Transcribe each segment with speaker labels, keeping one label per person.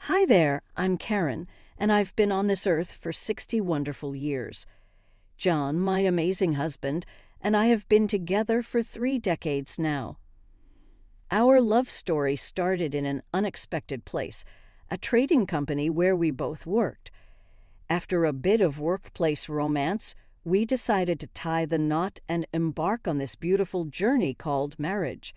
Speaker 1: Hi there, I'm Karen, and I've been on this earth for 60 wonderful years. John, my amazing husband, and I have been together for 3 decades now. Our love story started in an unexpected place, a trading company where we both worked. After a bit of workplace romance, we decided to tie the knot and embark on this beautiful journey called marriage.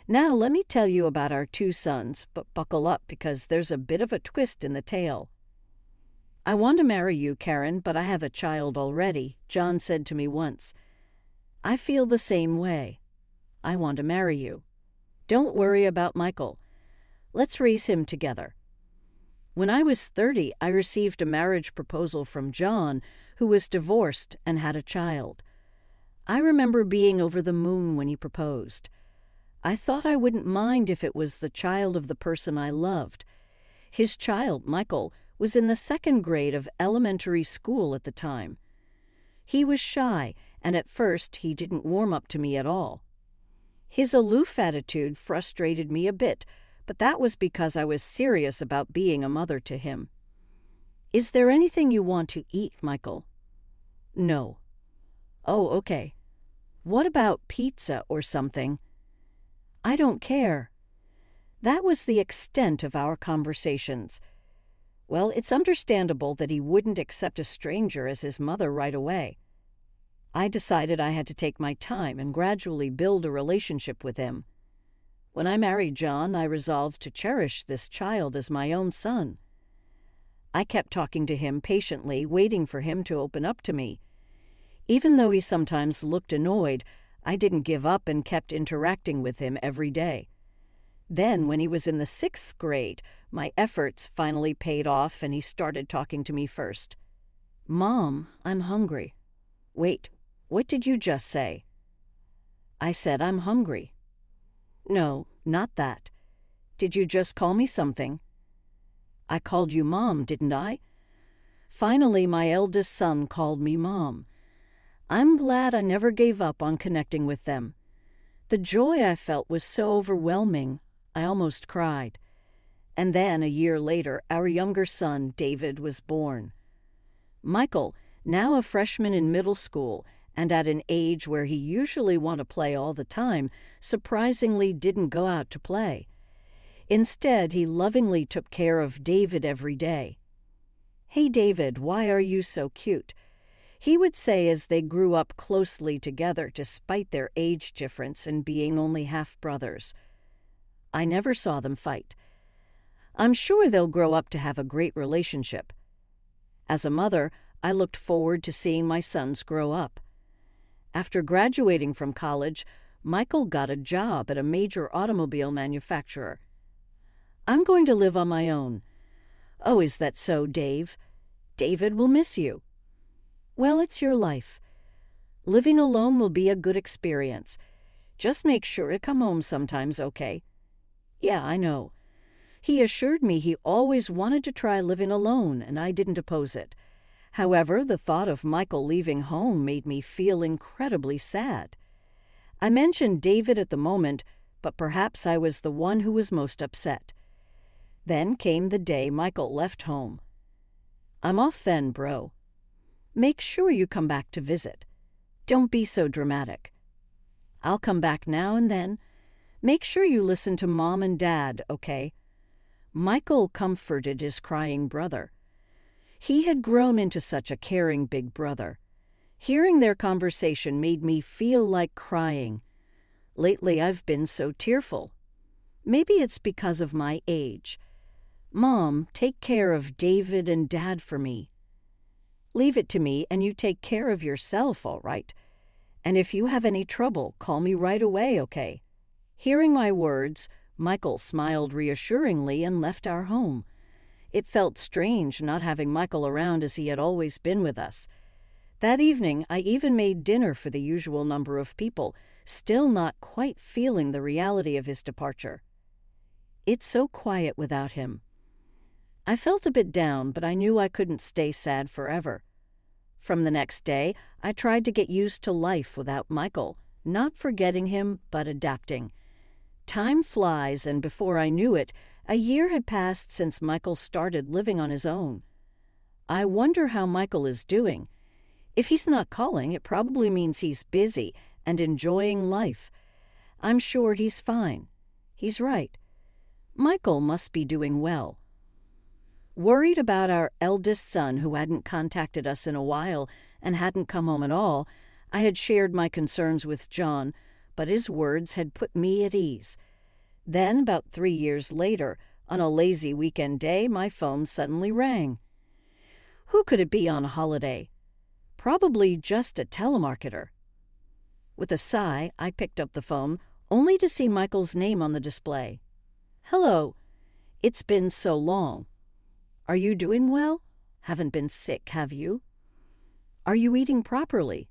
Speaker 1: Now let me tell you about our 2 sons, but buckle up because there's a bit of a twist in the tale. "I want to marry you, Karen, but I have a child already," John said to me once. "I feel the same way. I want to marry you. Don't worry about Michael. Let's raise him together." When I was 30, I received a marriage proposal from John, who was divorced and had a child. I remember being over the moon when he proposed. I thought I wouldn't mind if it was the child of the person I loved. His child, Michael, was in the 2nd grade of elementary school at the time. He was shy, and at first he didn't warm up to me at all. His aloof attitude frustrated me a bit, but that was because I was serious about being a mother to him. "Is there anything you want to eat, Michael?" "No." "Oh, okay. What about pizza or something?" "I don't care." That was the extent of our conversations. Well, it's understandable that he wouldn't accept a stranger as his mother right away. I decided I had to take my time and gradually build a relationship with him. When I married John, I resolved to cherish this child as my own son. I kept talking to him patiently, waiting for him to open up to me. Even though he sometimes looked annoyed, I didn't give up and kept interacting with him every day. Then, when he was in the 6th grade, my efforts finally paid off and he started talking to me first. "Mom, I'm hungry." "Wait, what did you just say?" "I said I'm hungry." "No, not that. Did you just call me something?" "I called you Mom, didn't I?" Finally, my eldest son called me Mom. I'm glad I never gave up on connecting with them. The joy I felt was so overwhelming, I almost cried. And then, a year later, our younger son, David, was born. Michael, now a freshman in middle school and at an age where he usually wanted to play all the time, surprisingly didn't go out to play. Instead, he lovingly took care of David every day. "Hey, David, why are you so cute?" he would say as they grew up closely together despite their age difference and being only half-brothers. I never saw them fight. I'm sure they'll grow up to have a great relationship. As a mother, I looked forward to seeing my sons grow up. After graduating from college, Michael got a job at a major automobile manufacturer. "I'm going to live on my own." "Oh, is that so, Dave? David will miss you." "Well, it's your life. Living alone will be a good experience. Just make sure to come home sometimes, okay?" "Yeah, I know." He assured me he always wanted to try living alone, and I didn't oppose it. However, the thought of Michael leaving home made me feel incredibly sad. I mentioned David at the moment, but perhaps I was the one who was most upset. Then came the day Michael left home. "I'm off then, bro. Make sure you come back to visit. Don't be so dramatic." "I'll come back now and then. Make sure you listen to Mom and Dad, okay?" Michael comforted his crying brother. He had grown into such a caring big brother. Hearing their conversation made me feel like crying. Lately, I've been so tearful. Maybe it's because of my age. "Mom, take care of David and Dad for me." "Leave it to me and you take care of yourself, all right? And if you have any trouble, call me right away, okay?" Hearing my words, Michael smiled reassuringly and left our home. It felt strange not having Michael around as he had always been with us. That evening, I even made dinner for the usual number of people, still not quite feeling the reality of his departure. It's so quiet without him. I felt a bit down, but I knew I couldn't stay sad forever. From the next day, I tried to get used to life without Michael, not forgetting him, but adapting. Time flies, and before I knew it, A year had passed since Michael started living on his own. I wonder how Michael is doing. If he's not calling, it probably means he's busy and enjoying life. I'm sure he's fine. He's right. Michael must be doing well. Worried about our eldest son, who hadn't contacted us in a while and hadn't come home at all, I had shared my concerns with John, but his words had put me at ease. Then, about 3 years later, on a lazy weekend day, my phone suddenly rang. Who could it be on a holiday? Probably just a telemarketer. With a sigh, I picked up the phone, only to see Michael's name on the display. Hello. It's been so long. Are you doing well? Haven't been sick, have you? Are you eating properly?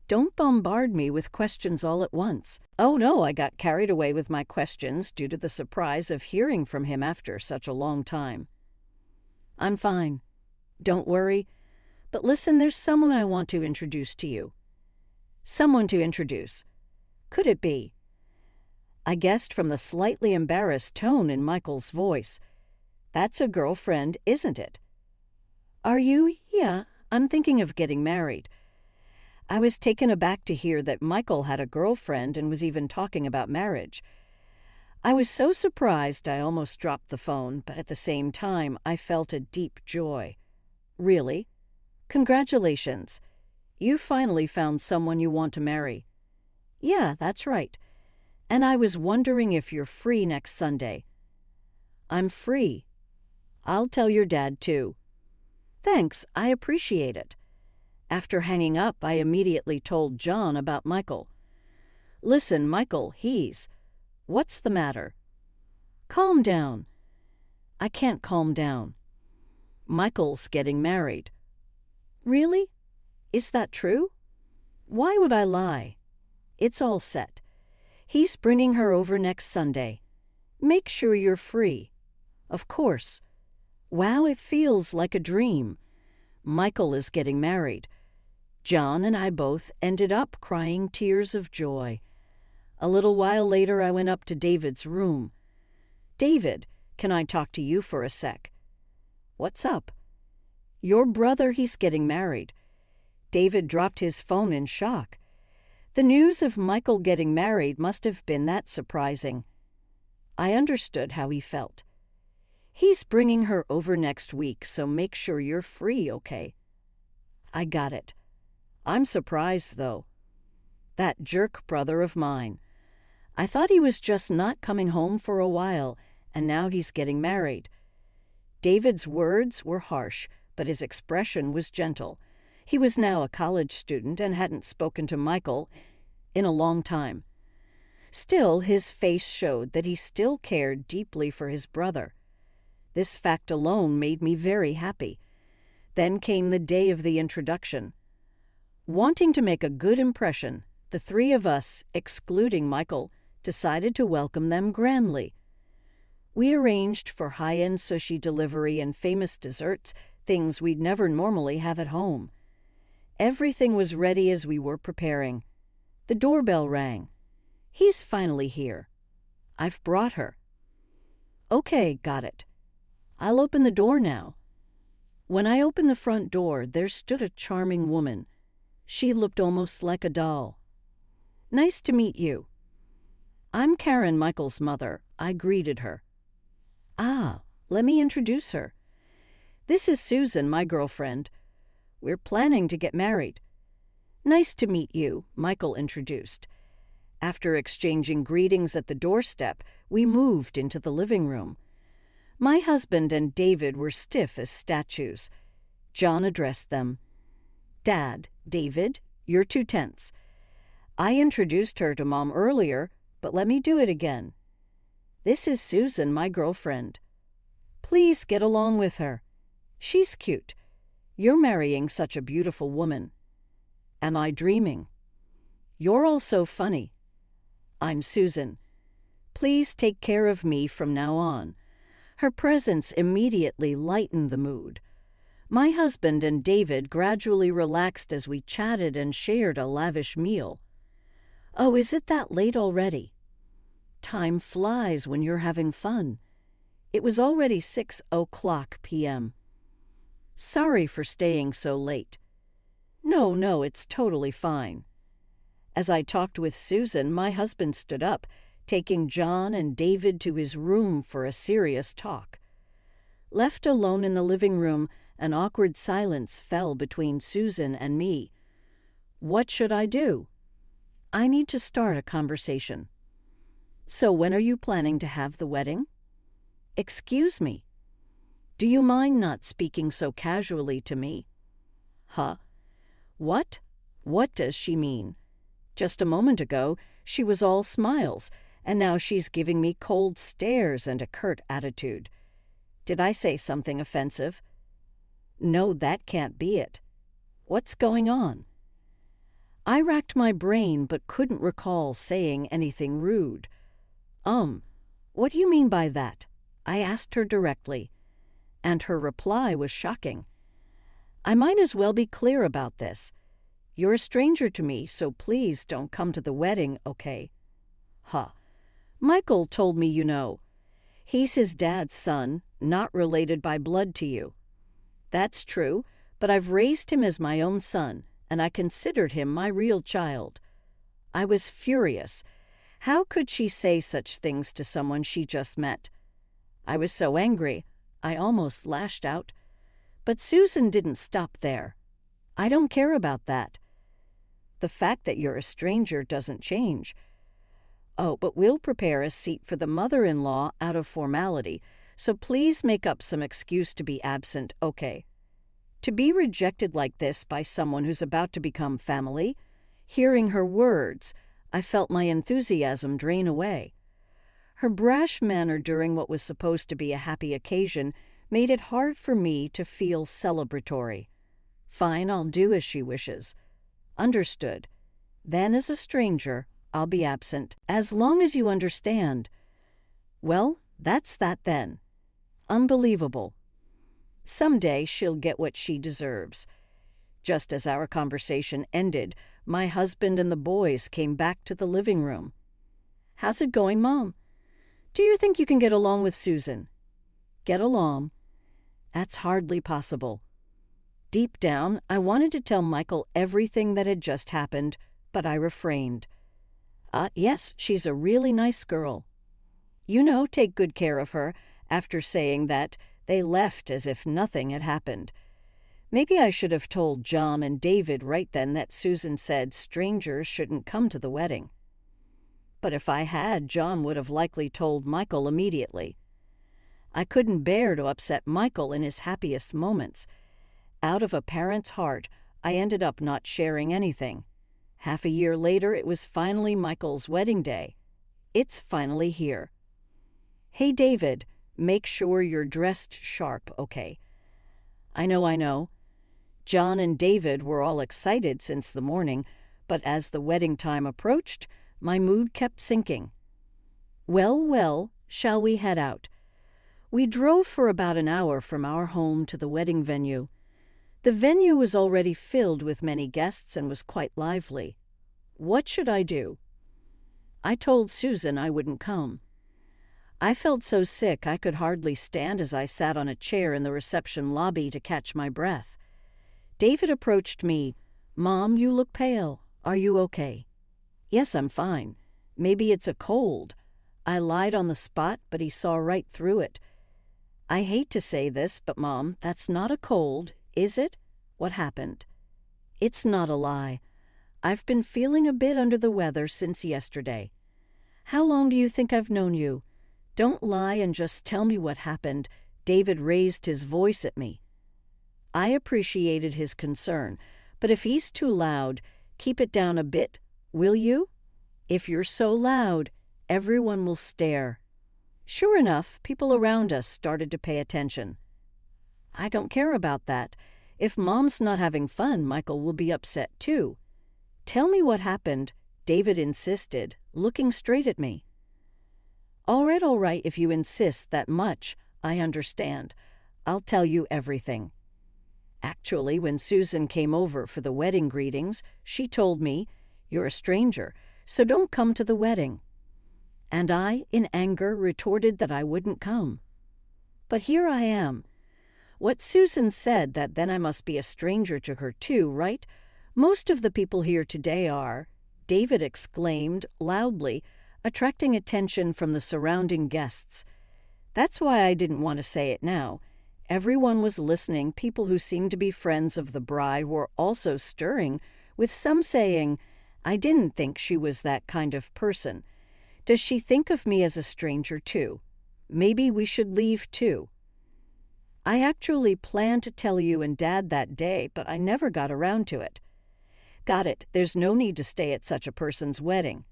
Speaker 1: Don't bombard me with questions all at once. Oh no, I got carried away with my questions due to the surprise of hearing from him after such a long time. I'm fine. Don't worry. But listen, there's someone I want to introduce to you. Someone to introduce. Could it be? I guessed from the slightly embarrassed tone in Michael's voice. That's a girlfriend, isn't it? Are you? Yeah, I'm thinking of getting married. I was taken aback to hear that Michael had a girlfriend and was even talking about marriage. I was so surprised I almost dropped the phone, but at the same time I felt a deep joy. Really? Congratulations. You finally found someone you want to marry. Yeah, that's right. And I was wondering if you're free next Sunday. I'm free. I'll tell your dad too. Thanks, I appreciate it. After hanging up, I immediately told John about Michael. Listen, Michael, What's the matter? Calm down. I can't calm down. Michael's getting married. Really? Is that true? Why would I lie? It's all set. He's bringing her over next Sunday. Make sure you're free. Of course. Wow, it feels like a dream. Michael is getting married. John and I both ended up crying tears of joy. A little while later, I went up to David's room. David, can I talk to you for a sec? What's up? Your brother, he's getting married. David dropped his phone in shock. The news of Michael getting married must have been that surprising. I understood how he felt. He's bringing her over next week, so make sure you're free, okay? I got it. I'm surprised, though. That jerk brother of mine. I thought he was just not coming home for a while, and now he's getting married. David's words were harsh, but his expression was gentle. He was now a college student and hadn't spoken to Michael in a long time. Still, his face showed that he still cared deeply for his brother. This fact alone made me very happy. Then came the day of the introduction. Wanting to make a good impression, the three of us, excluding Michael, decided to welcome them grandly. We arranged for high-end sushi delivery and famous desserts, things we'd never normally have at home. Everything was ready as we were preparing. The doorbell rang. He's finally here. I've brought her. Okay, got it. I'll open the door now. When I opened the front door, there stood a charming woman. She looked almost like a doll. Nice to meet you. I'm Karen, Michael's mother. I greeted her. Ah, let me introduce her. This is Susan, my girlfriend. We're planning to get married. Nice to meet you, Michael introduced. After exchanging greetings at the doorstep, we moved into the living room. My husband and David were stiff as statues. John addressed them. Dad, David, you're too tense. I introduced her to Mom earlier, but let me do it again. This is Susan, my girlfriend. Please get along with her. She's cute. You're marrying such a beautiful woman. Am I dreaming? You're all so funny. I'm Susan. Please take care of me from now on. Her presence immediately lightened the mood. My husband and David gradually relaxed as we chatted and shared a lavish meal. Oh, is it that late already? Time flies when you're having fun. It was already 6:00 p.m. "Sorry for staying so late." No, it's totally fine." As I talked with Susan, my husband stood up, taking John and David to his room for a serious talk. Left alone in the living room, an awkward silence fell between Susan and me. What should I do? I need to start a conversation. "So when are you planning to have the wedding?" "Excuse me. Do you mind not speaking so casually to me?" "Huh? What? What does she mean? Just a moment ago, she was all smiles, and now she's giving me cold stares and a curt attitude. Did I say something offensive?" "No, that can't be it. What's going on?" I racked my brain but couldn't recall saying anything rude. What do you mean by that?" I asked her directly, and her reply was shocking. "I might as well be clear about this. You're a stranger to me, so please don't come to the wedding, okay?" "Huh. Michael told me you know. He's his dad's son, not related by blood to you." "That's true, but I've raised him as my own son, and I considered him my real child." I was furious. How could she say such things to someone she just met? I was so angry, I almost lashed out. But Susan didn't stop there. "I don't care about that. The fact that you're a stranger doesn't change." "Oh, but we'll prepare a seat for the mother-in-law out of formality, so please make up some excuse to be absent, okay?" To be rejected like this by someone who's about to become family, hearing her words, I felt my enthusiasm drain away. Her brash manner during what was supposed to be a happy occasion made it hard for me to feel celebratory. Fine, I'll do as she wishes. Understood. Then, as a stranger, I'll be absent, as long as you understand. Well, that's that then. Unbelievable. Someday she'll get what she deserves. Just as our conversation ended, my husband and the boys came back to the living room. "How's it going, Mom? Do you think you can get along with Susan?" "Get along? That's hardly possible." Deep down, I wanted to tell Michael everything that had just happened, but I refrained. Yes, she's a really nice girl. You know, take good care of her," after saying that, they left as if nothing had happened. Maybe I should have told John and David right then that Susan said strangers shouldn't come to the wedding. But if I had, John would have likely told Michael immediately. I couldn't bear to upset Michael in his happiest moments. Out of a parent's heart, I ended up not sharing anything. Half a year later, it was finally Michael's wedding day. It's finally here. "Hey, David, make sure you're dressed sharp, okay?" I know. John and David were all excited since the morning, but as the wedding time approached, my mood kept sinking. Well, shall we head out? We drove for about an hour from our home to the wedding venue. The venue was already filled with many guests and was quite lively. What should I do? I told Susan I wouldn't come. I felt so sick I could hardly stand as I sat on a chair in the reception lobby to catch my breath. David approached me. "Mom, you look pale. Are you okay?" "Yes, I'm fine. Maybe it's a cold." I lied on the spot, but he saw right through it. "I hate to say this, but Mom, that's not a cold, is it? What happened?" "It's not a lie. I've been feeling a bit under the weather since yesterday." "How long do you think I've known you? Don't lie and just tell me what happened." David raised his voice at me. I appreciated his concern, but if he's too loud, keep it down a bit, will you? If you're so loud, everyone will stare. Sure enough, people around us started to pay attention. I don't care about that. If Mom's not having fun, Michael will be upset too. "Tell me what happened," David insisted, looking straight at me. All right, if you insist that much, I understand. I'll tell you everything." Actually, when Susan came over for the wedding greetings, she told me, "You're a stranger, so don't come to the wedding." And I, in anger, retorted that I wouldn't come. But here I am. What Susan said, that then I must be a stranger to her too, right? Most of the people here today are, David exclaimed loudly, attracting attention from the surrounding guests. That's why I didn't want to say it now. Everyone was listening. People who seemed to be friends of the bride were also stirring, with some saying, I didn't think she was that kind of person. Does she think of me as a stranger too? Maybe we should leave too. I actually planned to tell you and Dad that day, but I never got around to it. Got it. There's no need to stay at such a person's wedding.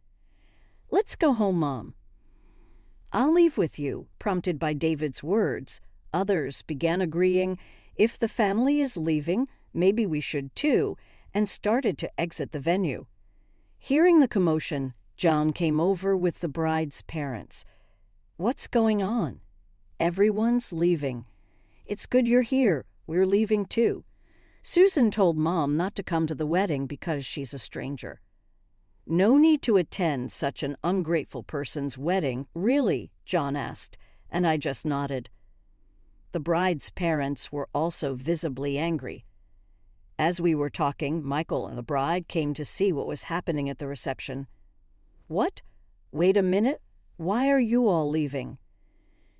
Speaker 1: Let's go home, Mom. I'll leave with you, prompted by David's words. Others began agreeing, if the family is leaving, maybe we should too, and started to exit the venue. Hearing the commotion, John came over with the bride's parents. What's going on? Everyone's leaving. It's good you're here. We're leaving too. Susan told Mom not to come to the wedding because she's a stranger. No need to attend such an ungrateful person's wedding, really? John asked, and I just nodded. The bride's parents were also visibly angry. As we were talking, Michael and the bride came to see what was happening at the reception. What? Wait a minute. Why are you all leaving?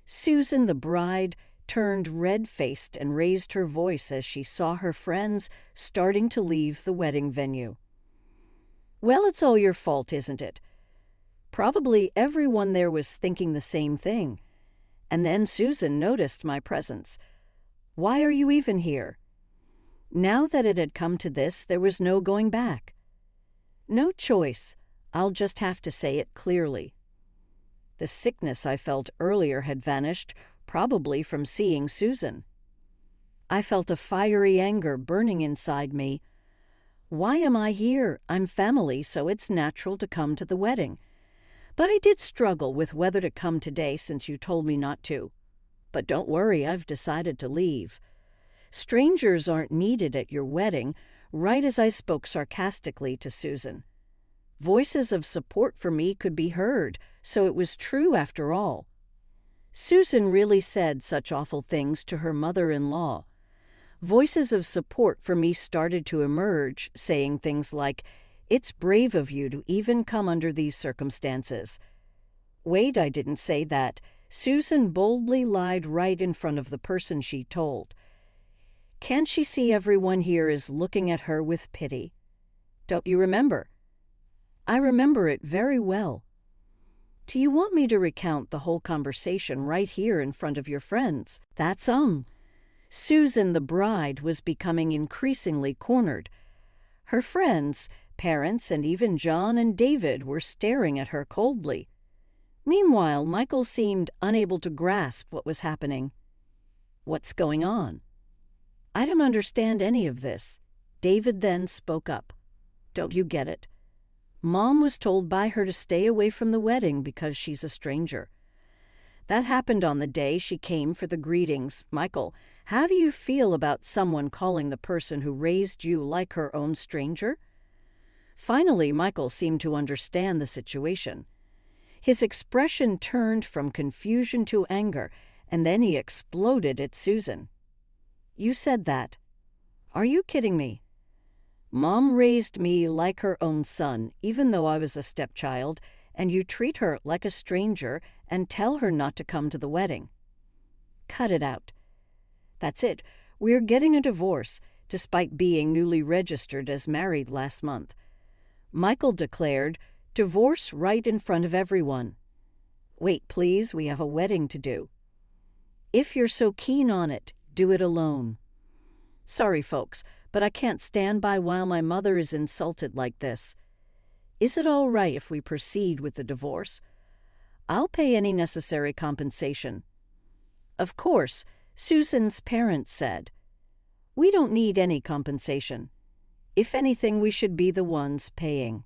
Speaker 1: Susan, the bride, turned red-faced and raised her voice as she saw her friends starting to leave the wedding venue. Well, it's all your fault, isn't it? Probably everyone there was thinking the same thing. And then Susan noticed my presence. Why are you even here? Now that it had come to this, there was no going back. No choice. I'll just have to say it clearly. The sickness I felt earlier had vanished, probably from seeing Susan. I felt a fiery anger burning inside me. Why am I here? I'm family, so it's natural to come to the wedding. But I did struggle with whether to come today since you told me not to. But don't worry, I've decided to leave. Strangers aren't needed at your wedding, right as I spoke sarcastically to Susan. Voices of support for me could be heard, so it was true after all. Susan really said such awful things to her mother-in-law. Voices of support for me started to emerge, saying things like, "It's brave of you to even come under these circumstances." Wait, I didn't say that. Susan boldly lied right in front of the person she told. Can't she see everyone here is looking at her with pity? Don't you remember? I remember it very well. Do you want me to recount the whole conversation right here in front of your friends? That's Susan, the bride, was becoming increasingly cornered. Her friends, parents, and even John and David were staring at her coldly. Meanwhile, Michael seemed unable to grasp what was happening. What's going on? I don't understand any of this. David then spoke up. Don't you get it? Mom was told by her to stay away from the wedding because she's a stranger. That happened on the day she came for the greetings. Michael, how do you feel about someone calling the person who raised you like her own stranger? Finally, Michael seemed to understand the situation. His expression turned from confusion to anger, and then he exploded at Susan. You said that. Are you kidding me? Mom raised me like her own son, even though I was a stepchild, and you treat her like a stranger and tell her not to come to the wedding. Cut it out. That's it. We're getting a divorce, despite being newly registered as married last month. Michael declared, divorce right in front of everyone. Wait, please, we have a wedding to do. If you're so keen on it, do it alone. Sorry, folks, but I can't stand by while my mother is insulted like this. Is it all right if we proceed with the divorce? I'll pay any necessary compensation. Of course, Susan's parents said. We don't need any compensation. If anything, we should be the ones paying.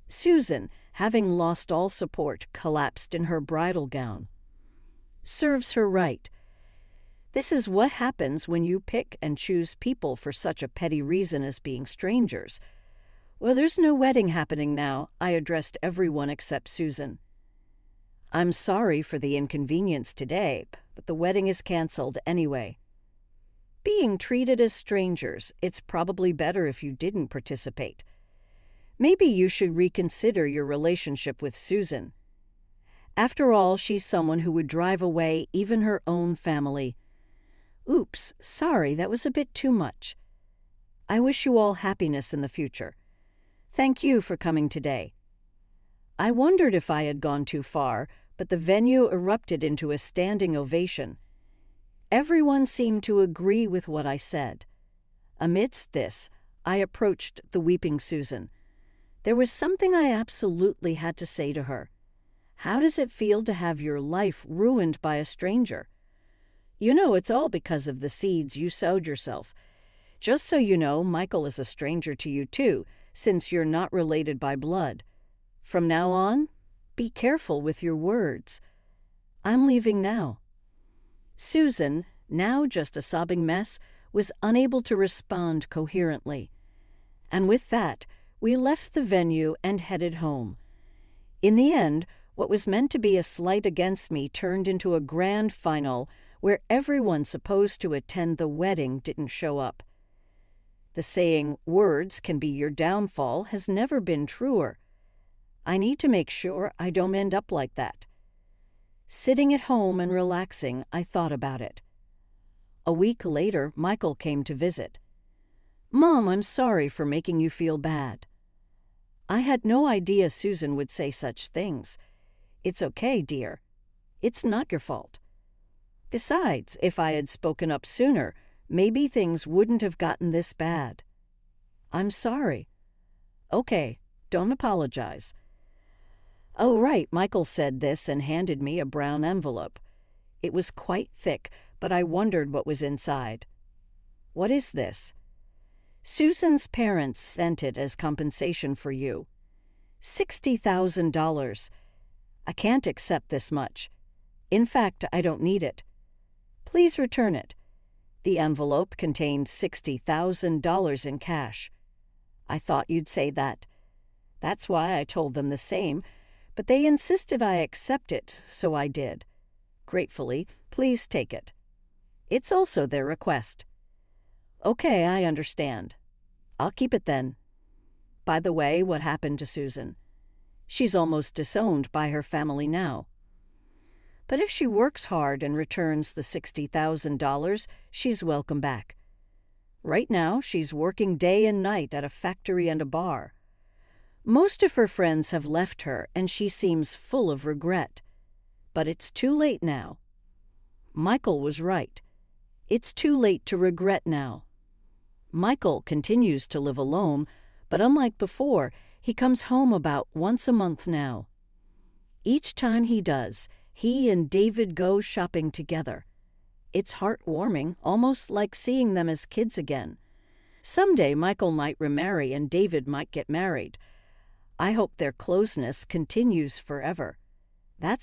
Speaker 1: Susan, having lost all support, collapsed in her bridal gown. Serves her right. This is what happens when you pick and choose people for such a petty reason as being strangers. Well, there's no wedding happening now. I addressed everyone except Susan. I'm sorry for the inconvenience today, but the wedding is canceled anyway. Being treated as strangers, it's probably better if you didn't participate. Maybe you should reconsider your relationship with Susan. After all, she's someone who would drive away even her own family. Oops, sorry, that was a bit too much. I wish you all happiness in the future. Thank you for coming today. I wondered if I had gone too far, but the venue erupted into a standing ovation. Everyone seemed to agree with what I said. Amidst this, I approached the weeping Susan. There was something I absolutely had to say to her. How does it feel to have your life ruined by a stranger? You know, it's all because of the seeds you sowed yourself. Just so you know, Michael is a stranger to you too, since you're not related by blood. From now on, be careful with your words. I'm leaving now. Susan, now just a sobbing mess, was unable to respond coherently. And with that, we left the venue and headed home. In the end, what was meant to be a slight against me turned into a grand final where everyone supposed to attend the wedding didn't show up. The saying, "words can be your downfall," has never been truer. I need to make sure I don't end up like that. Sitting at home and relaxing, I thought about it. A week later, Michael came to visit. "Mom, I'm sorry for making you feel bad." I had no idea Susan would say such things. It's okay, dear. It's not your fault. Besides, if I had spoken up sooner, maybe things wouldn't have gotten this bad. I'm sorry. Okay, don't apologize. Oh, right, Michael said this and handed me a brown envelope. It was quite thick, but I wondered what was inside. What is this? Susan's parents sent it as compensation for you. $60,000. I can't accept this much. In fact, I don't need it. Please return it. The envelope contained $60,000 in cash. I thought you'd say that. That's why I told them the same, but they insisted I accept it, so I did. Gratefully, please take it. It's also their request. Okay, I understand. I'll keep it then. By the way, what happened to Susan? She's almost disowned by her family now. But if she works hard and returns the $60,000, she's welcome back. Right now, she's working day and night at a factory and a bar. Most of her friends have left her, and she seems full of regret. But it's too late now. Michael was right. It's too late to regret now. Michael continues to live alone, but unlike before, he comes home about once a month now. Each time he does, he and David go shopping together. It's heartwarming, almost like seeing them as kids again. Someday Michael might remarry and David might get married. I hope their closeness continues forever.